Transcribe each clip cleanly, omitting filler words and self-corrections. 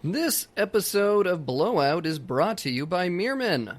This episode of Blowout is brought to you by Meerman.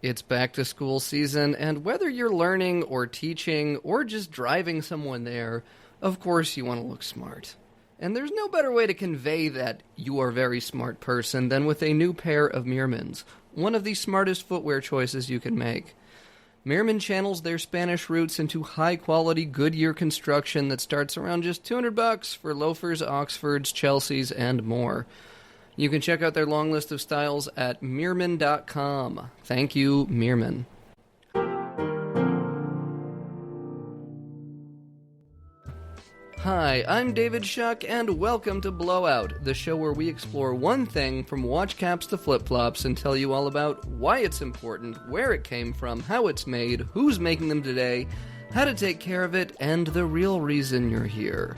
It's back to school season, and whether you're learning or teaching or just driving someone there, of course you want to look smart. And there's no better way to convey that you are a very smart person than with a new pair of Meermans, one of the smartest footwear choices you can make. Meerman channels their Spanish roots into high-quality Goodyear construction that starts around just $200 for loafers, Oxfords, Chelseas, and more. You can check out their long list of styles at Meerman.com. Thank you, Meerman. Hi, I'm David Shuck, and welcome to Blowout, the show where we explore one thing from watch caps to flip-flops and tell you all about why it's important, where it came from, how it's made, who's making them today, how to take care of it, and the real reason you're here.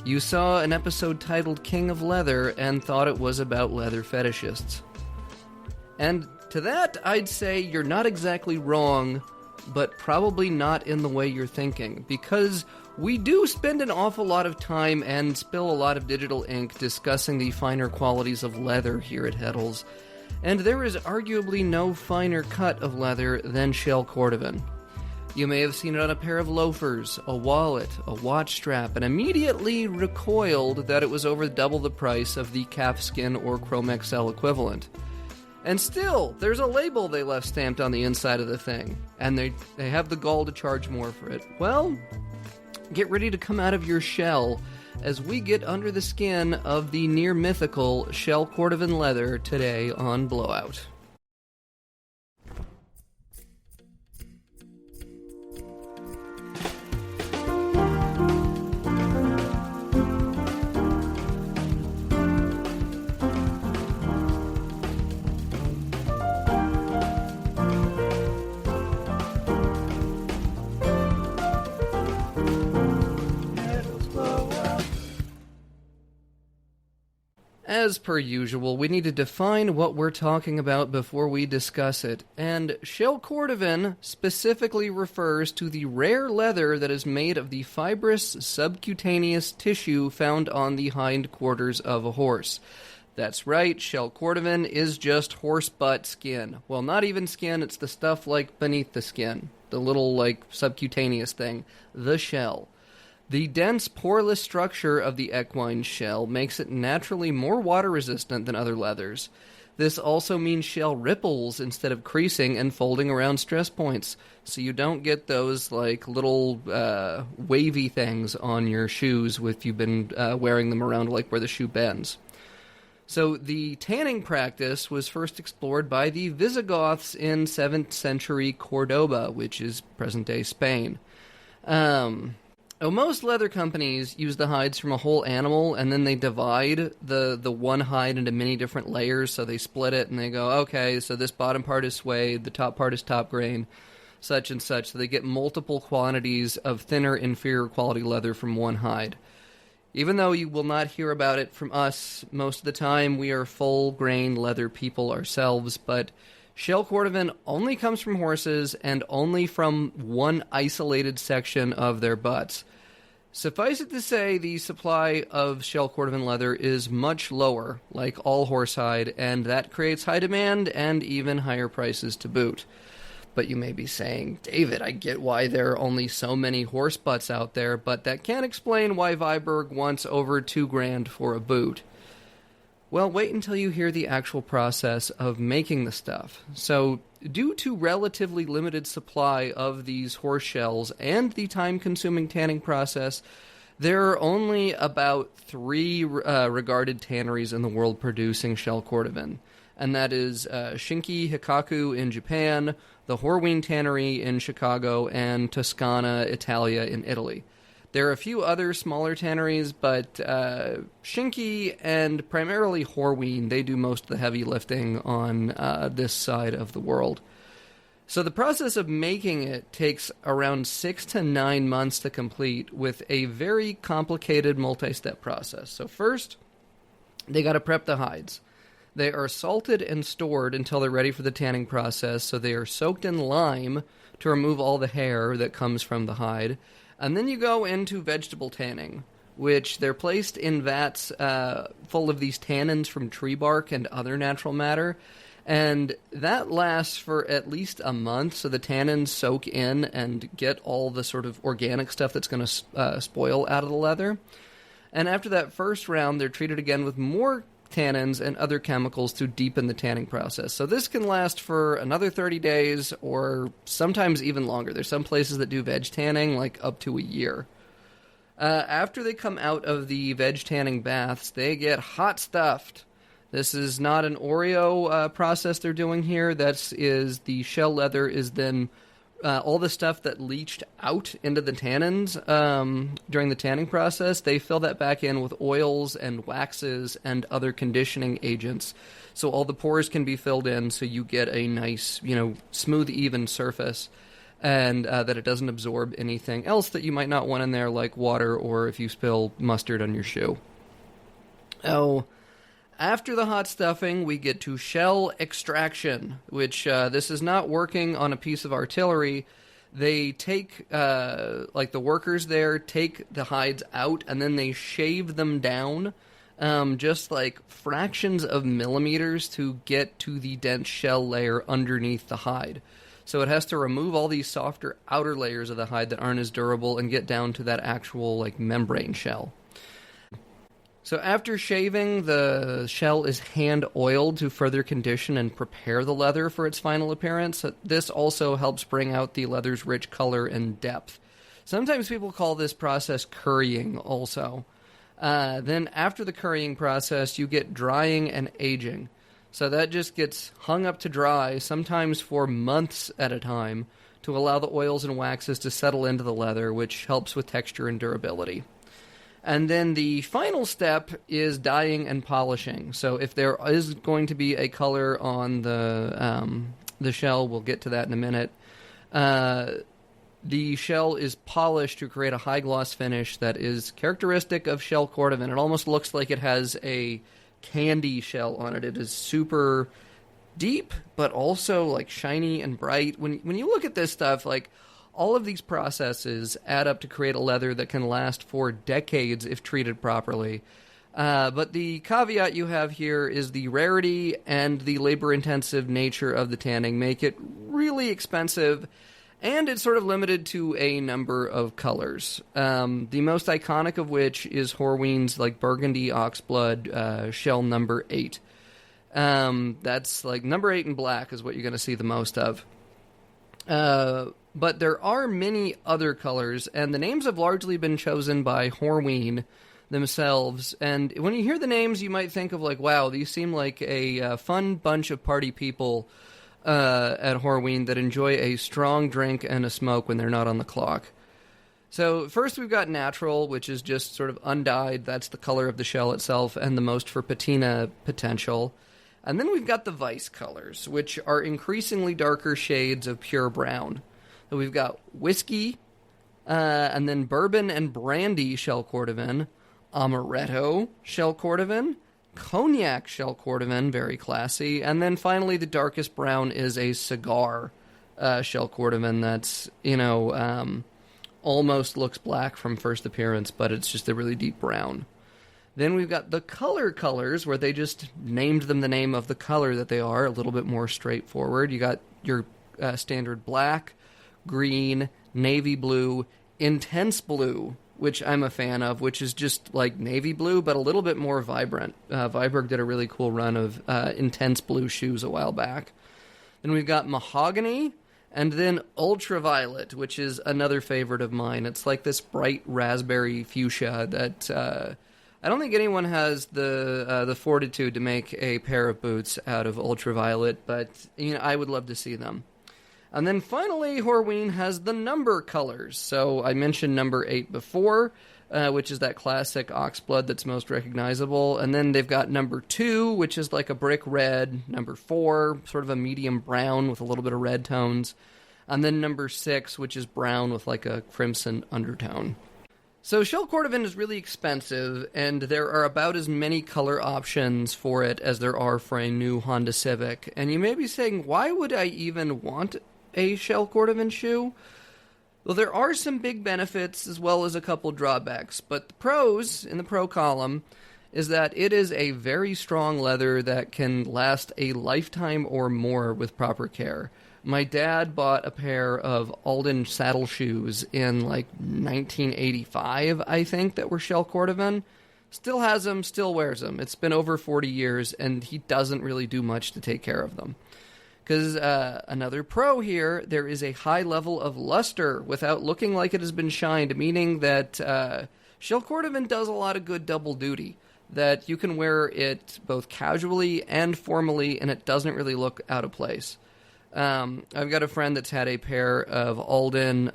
You saw an episode titled King of Leather and thought it was about leather fetishists. And to that, I'd say you're not exactly wrong, but probably not in the way you're thinking, because we do spend an awful lot of time and spill a lot of digital ink discussing the finer qualities of leather here at Heddles, and there is arguably no finer cut of leather than shell Cordovan. You may have seen it on a pair of loafers, a wallet, a watch strap, and immediately recoiled that it was over double the price of the calfskin or chromexcel equivalent. And still, there's a label they left stamped on the inside of the thing, and they have the gall to charge more for it. Well, get ready to come out of your shell as we get under the skin of the near mythical shell Cordovan leather today on Blowout. As per usual, we need to define what we're talking about before we discuss it, and shell Cordovan specifically refers to the rare leather that is made of the fibrous subcutaneous tissue found on the hindquarters of a horse. That's right, shell Cordovan is just horse butt skin. Well, not even skin, it's the stuff like beneath the skin, the little subcutaneous thing, the shell. The dense, poreless structure of the equine shell makes it naturally more water-resistant than other leathers. This also means shell ripples instead of creasing and folding around stress points, so you don't get those little wavy things on your shoes if you've been wearing them around where the shoe bends. So the tanning practice was first explored by the Visigoths in 7th century Cordoba, which is present-day Spain. Most leather companies use the hides from a whole animal, and then they divide the one hide into many different layers, so they split it, and they go, okay, so this bottom part is suede, the top part is top grain, such and such, so they get multiple quantities of thinner, inferior quality leather from one hide. Even though you will not hear about it from us most of the time, we are full-grain leather people ourselves, but shell Cordovan only comes from horses and only from one isolated section of their butts. Suffice it to say, the supply of shell Cordovan leather is much lower, like all horsehide, and that creates high demand and even higher prices to boot. But you may be saying, David, I get why there are only so many horse butts out there, but that can't explain why Viborg wants over $2,000 for a boot. Well, wait until you hear the actual process of making the stuff. So, due to relatively limited supply of these horse shells and the time-consuming tanning process, there are only about 3 regarded tanneries in the world producing shell Cordovan. And that is Shinki Hikaku in Japan, the Horween Tannery in Chicago, and Toscana, Italia in Italy. There are a few other smaller tanneries, but Shinki and primarily Horween, they do most of the heavy lifting on this side of the world. So the process of making it takes around 6 to 9 months to complete with a very complicated multi-step process. So first, they got to prep the hides. They are salted and stored until they're ready for the tanning process, so they are soaked in lime to remove all the hair that comes from the hide. And then you go into vegetable tanning, which they're placed in vats full of these tannins from tree bark and other natural matter. And that lasts for at least a month, so the tannins soak in and get all the sort of organic stuff that's going to spoil out of the leather. And after that first round, they're treated again with more tannins and other chemicals to deepen the tanning process. So this can last for another 30 days or sometimes even longer. There's some places that do veg tanning, like up to a year. After they come out of the veg tanning baths, they get hot stuffed. This is not an Oreo process they're doing here. That is, the shell leather is then all the stuff that leached out into the tannins during the tanning process. They fill that back in with oils and waxes and other conditioning agents. So all the pores can be filled in so you get a nice, smooth, even surface. And that it doesn't absorb anything else that you might not want in there, like water or if you spill mustard on your shoe. Oh, after the hot stuffing, we get to shell extraction, which this is not working on a piece of artillery. They take, the workers there, take the hides out, and then they shave them down just like fractions of millimeters to get to the dense shell layer underneath the hide. So it has to remove all these softer outer layers of the hide that aren't as durable and get down to that actual, membrane shell. So after shaving, the shell is hand-oiled to further condition and prepare the leather for its final appearance. This also helps bring out the leather's rich color and depth. Sometimes people call this process currying also. Then after the currying process, you get drying and aging. So that just gets hung up to dry, sometimes for months at a time, to allow the oils and waxes to settle into the leather, which helps with texture and durability. And then the final step is dyeing and polishing. So if there is going to be a color on the shell, we'll get to that in a minute. The shell is polished to create a high gloss finish that is characteristic of shell Cordovan. It almost looks like it has a candy shell on it. It is super deep, but also shiny and bright. When you look at this stuff, all of these processes add up to create a leather that can last for decades if treated properly. But the caveat you have here is the rarity and the labor-intensive nature of the tanning make it really expensive, and it's sort of limited to a number of colors. The most iconic of which is Horween's burgundy oxblood shell number 8. That's number 8 in black is what you're going to see the most of. But there are many other colors, and the names have largely been chosen by Horween themselves. And when you hear the names, you might think of wow, these seem like a fun bunch of party people at Horween that enjoy a strong drink and a smoke when they're not on the clock. So first we've got natural, which is just sort of undyed. That's the color of the shell itself and the most for patina potential. And then we've got the vice colors, which are increasingly darker shades of pure brown. So we've got whiskey, and then bourbon and brandy shell Cordovan, amaretto shell Cordovan, cognac shell Cordovan, very classy, and then finally the darkest brown is a cigar shell Cordovan that's, almost looks black from first appearance, but it's just a really deep brown. Then we've got the colors, where they just named them the name of the color that they are, a little bit more straightforward. You got your standard black, green, navy blue, intense blue, which I'm a fan of, which is just like navy blue, but a little bit more vibrant. Viberg did a really cool run of intense blue shoes a while back. Then we've got mahogany, and then ultraviolet, which is another favorite of mine. It's like this bright raspberry fuchsia that I don't think anyone has the fortitude to make a pair of boots out of ultraviolet, but I would love to see them. And then finally, Horween has the number colors. So I mentioned number 8 before, which is that classic oxblood that's most recognizable. And then they've got number 2, which is like a brick red. Number 4, sort of a medium brown with a little bit of red tones. And then number 6, which is brown with like a crimson undertone. So shell Cordovan is really expensive, and there are about as many color options for it as there are for a new Honda Civic. And you may be saying, why would I even want a shell Cordovan shoe? Well, there are some big benefits as well as a couple drawbacks, but the pros in the pro column is that it is a very strong leather that can last a lifetime or more with proper care. My dad bought a pair of Alden saddle shoes in like 1985, I think, that were shell Cordovan. Still has them, still wears them. It's been over 40 years, and he doesn't really do much to take care of them. Because another pro here, there is a high level of luster without looking like it has been shined, meaning that shell Cordovan does a lot of good double duty. That you can wear it both casually and formally, and it doesn't really look out of place. I've got a friend that's had a pair of Alden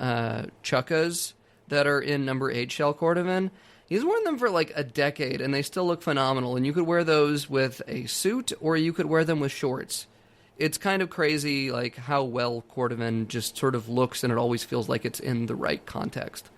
Chukkas that are in number 8 shell Cordovan. He's worn them for like a decade, and they still look phenomenal. And you could wear those with a suit, or you could wear them with shorts. It's kind of crazy, like, how well Cordovan just sort of looks, and it always feels like it's in the right context.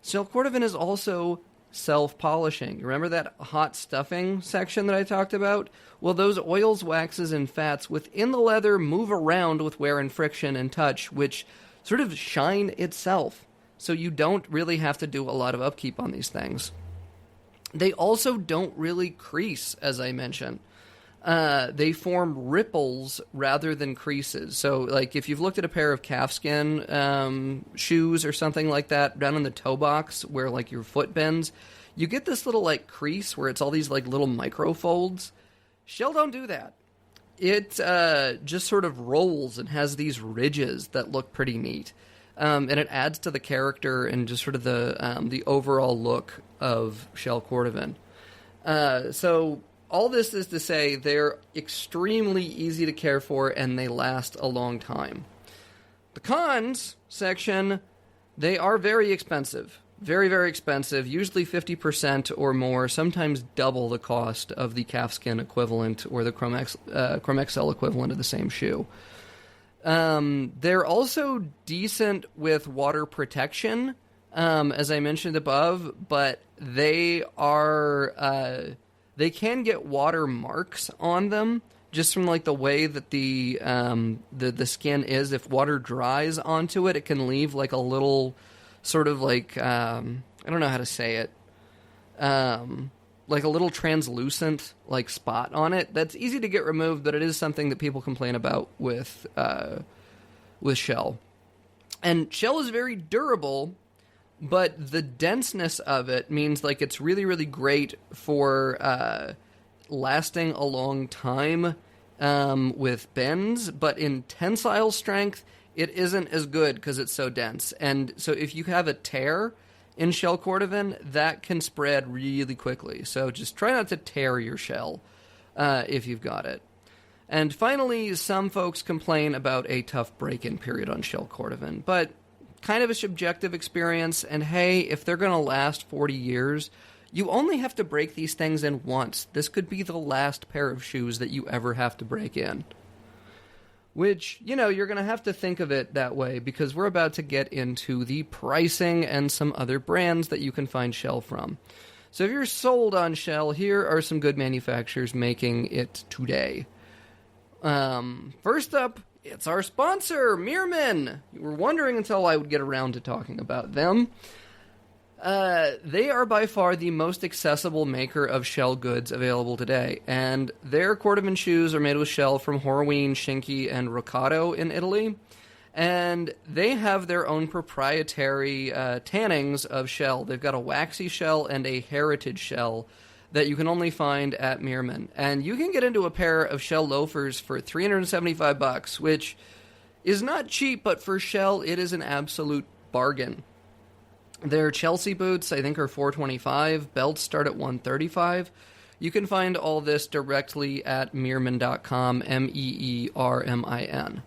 Shell Cordovan is also self-polishing. Remember that hot stuffing section that I talked about? Well, those oils, waxes, and fats within the leather move around with wear and friction and touch, which sort of shine itself. So you don't really have to do a lot of upkeep on these things. They also don't really crease, as I mentioned. They form ripples rather than creases. So, like, if you've looked at a pair of calfskin shoes or something like that down in the toe box where, like, your foot bends, you get this little, like, crease where it's all these, like, little micro folds. Shell don't do that. It just sort of rolls and has these ridges that look pretty neat. And it adds to the character and just sort of the overall look of shell Cordovan. So all this is to say they're extremely easy to care for and they last a long time. The cons section, they are very expensive. Very, very expensive, usually 50% or more, sometimes double the cost of the calfskin equivalent or the chromexcel equivalent of the same shoe. They're also decent with water protection, as I mentioned above, but they can get water marks on them just from like the way that the skin is. If water dries onto it, it can leave like a little sort of like I don't know how to say it. Like a little translucent like spot on it. That's easy to get removed, but it is something that people complain about with shell. And shell is very durable, but the denseness of it means like it's really, really great for lasting a long time with bends, but in tensile strength, it isn't as good because it's so dense. And so if you have a tear in shell Cordovan, that can spread really quickly. So just try not to tear your shell if you've got it. And finally, some folks complain about a tough break-in period on shell Cordovan, but kind of a subjective experience. And hey, if they're going to last 40 years, you only have to break these things in once. This could be the last pair of shoes that you ever have to break in. Which, you know, you're going to have to think of it that way because we're about to get into the pricing and some other brands that you can find shell from. So if you're sold on shell, here are some good manufacturers making it today. First up, it's our sponsor, Meerman. You were wondering until I would get around to talking about them. They are by far the most accessible maker of shell goods available today, and their Cordovan shoes are made with shell from Horween, Shinki, and Riccardo in Italy, and they have their own proprietary tannings of shell. They've got a waxy shell and a heritage shell that you can only find at Meerman, and you can get into a pair of shell loafers for $375, which is not cheap, but for shell, it is an absolute bargain. Their Chelsea boots, I think, are $425. Belts start at $135. You can find all this directly at Meerman.com, Meermin.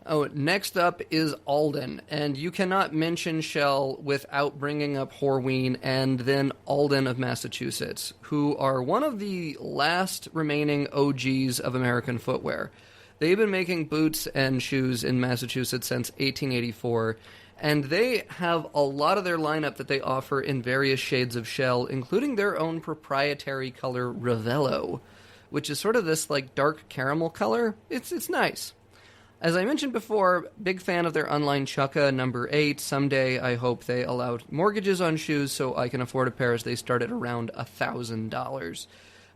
Oh, next up is Alden, and you cannot mention shell without bringing up Horween and then Alden of Massachusetts, who are one of the last remaining OGs of American footwear. They've been making boots and shoes in Massachusetts since 1884, and they have a lot of their lineup that they offer in various shades of shell, including their own proprietary color, Ravello, which is sort of this like dark caramel color. It's nice. As I mentioned before, big fan of their online Chukka number 8. Someday I hope they allow mortgages on shoes so I can afford a pair, as they start at around $1,000.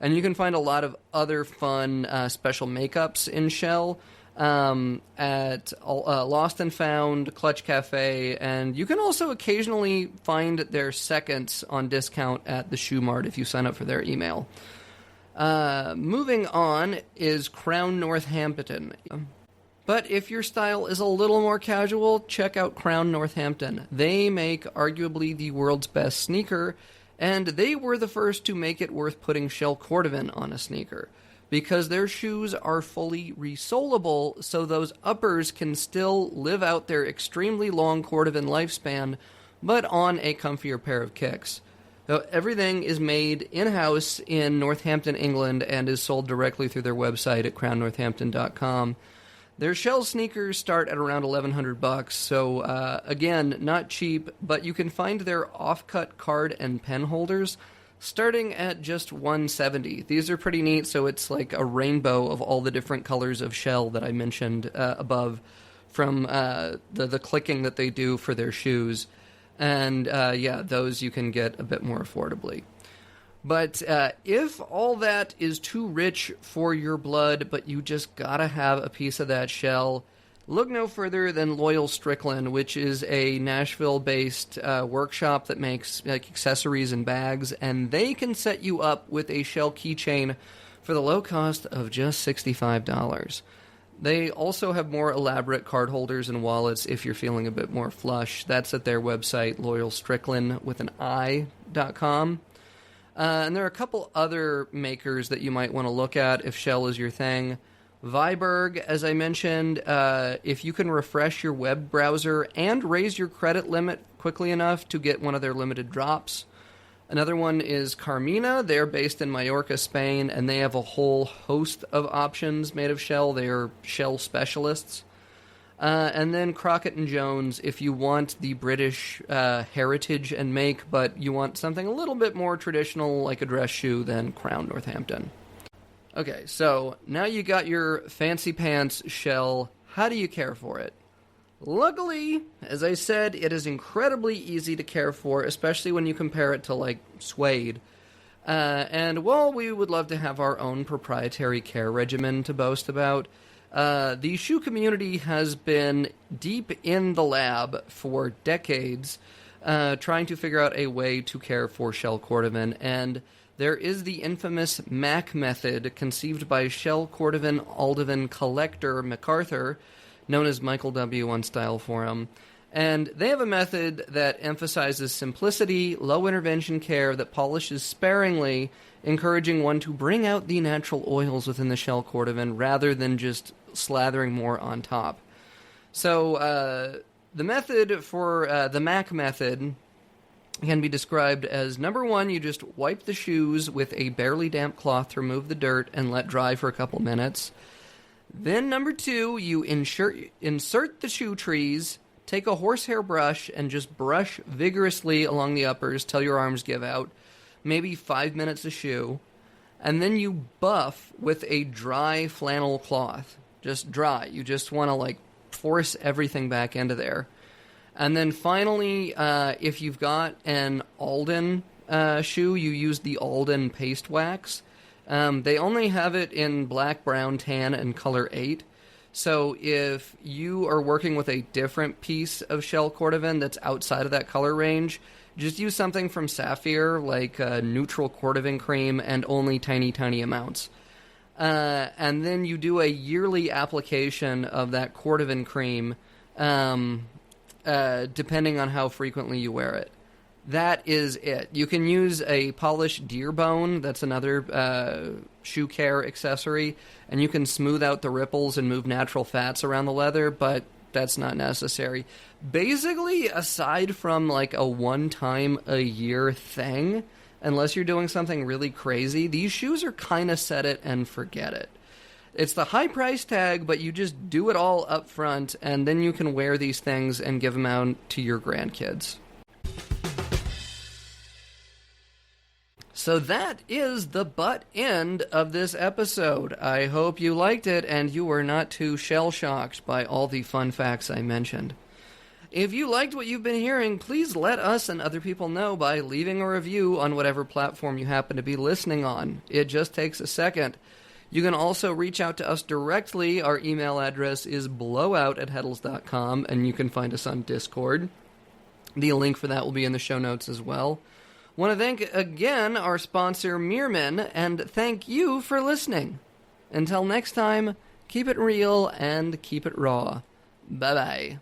And you can find a lot of other fun special makeups in shell at Lost and Found, Clutch Cafe, and you can also occasionally find their seconds on discount at the Shoe Mart if you sign up for their email. Moving on is Crown Northampton. But if your style is a little more casual, check out Crown Northampton. They make arguably the world's best sneaker, and they were the first to make it worth putting shell cordovan on a sneaker, because their shoes are fully resolable, so those uppers can still live out their extremely long cordovan lifespan, but on a comfier pair of kicks. So everything is made in-house in Northampton, England, and is sold directly through their website at crownnorthampton.com. Their shell sneakers start at around $1,100, so again, not cheap, but you can find their offcut card and pen holders starting at just $170. These are pretty neat, so it's like a rainbow of all the different colors of shell that I mentioned above from the clicking that they do for their shoes. And yeah, those you can get a bit more affordably. But if all that is too rich for your blood, but you just gotta have a piece of that shell, look no further than Loyal Strickland, which is a Nashville-based workshop that makes like accessories and bags, and they can set you up with a shell keychain for the low cost of just $65. They also have more elaborate card holders and wallets if you're feeling a bit more flush. That's at their website, loyalstrickland with an I.com. And there are a couple other makers that you might want to look at if shell is your thing. Viberg, as I mentioned, if you can refresh your web browser and raise your credit limit quickly enough to get one of their limited drops. Another one is Carmina. They're based in Mallorca, Spain, and they have a whole host of options made of shell. They are shell specialists. And then Crockett & Jones, if you want the British heritage and make, but you want something a little bit more traditional, like a dress shoe, then Crown Northampton. Okay, so now you got your fancy pants shell. How do you care for it? Luckily, as I said, it is incredibly easy to care for, especially when you compare it to, like, suede. And while we would love to have our own proprietary care regimen to boast about, the shoe community has been deep in the lab for decades, trying to figure out a way to care for shell cordovan, and there is the infamous MAC method, conceived by shell cordovan Aldovan collector MacArthur, known as Michael W. on Style Forum. And they have a method that emphasizes simplicity, low intervention care that polishes sparingly, encouraging one to bring out the natural oils within the shell cordovan rather than just slathering more on top. So the method for the MAC method can be described as, number one, you just wipe the shoes with a barely damp cloth to remove the dirt and let dry for a couple minutes. Then number two, you insert the shoe trees, take a horsehair brush, and just brush vigorously along the uppers till your arms give out, maybe 5 minutes a shoe, and then you buff with a dry flannel cloth. Just dry. You just want to, like, force everything back into there. And then finally, if you've got an Alden shoe, you use the Alden paste wax. They only have it in black, brown, tan, and color 8. So if you are working with a different piece of shell cordovan that's outside of that color range, just use something from Sapphire, like neutral cordovan cream, and only tiny, tiny amounts. And then you do a yearly application of that cordovan cream, depending on how frequently you wear it. That is it. You can use a polished deer bone, that's another shoe care accessory, and you can smooth out the ripples and move natural fats around the leather, but that's not necessary. Basically, aside from like a one-time-a-year thing, unless you're doing something really crazy, these shoes are kind of set it and forget it. It's the high price tag, but you just do it all up front, and then you can wear these things and give them out to your grandkids. So that is the butt end of this episode. I hope you liked it and you were not too shell-shocked by all the fun facts I mentioned. If you liked what you've been hearing, please let us and other people know by leaving a review on whatever platform you happen to be listening on. It just takes a second. You can also reach out to us directly. Our email address is blowout@heddles.com, and you can find us on Discord. The link for that will be in the show notes as well. Want to thank again our sponsor, Meerman, and thank you for listening. Until next time, keep it real and keep it raw. Bye-bye.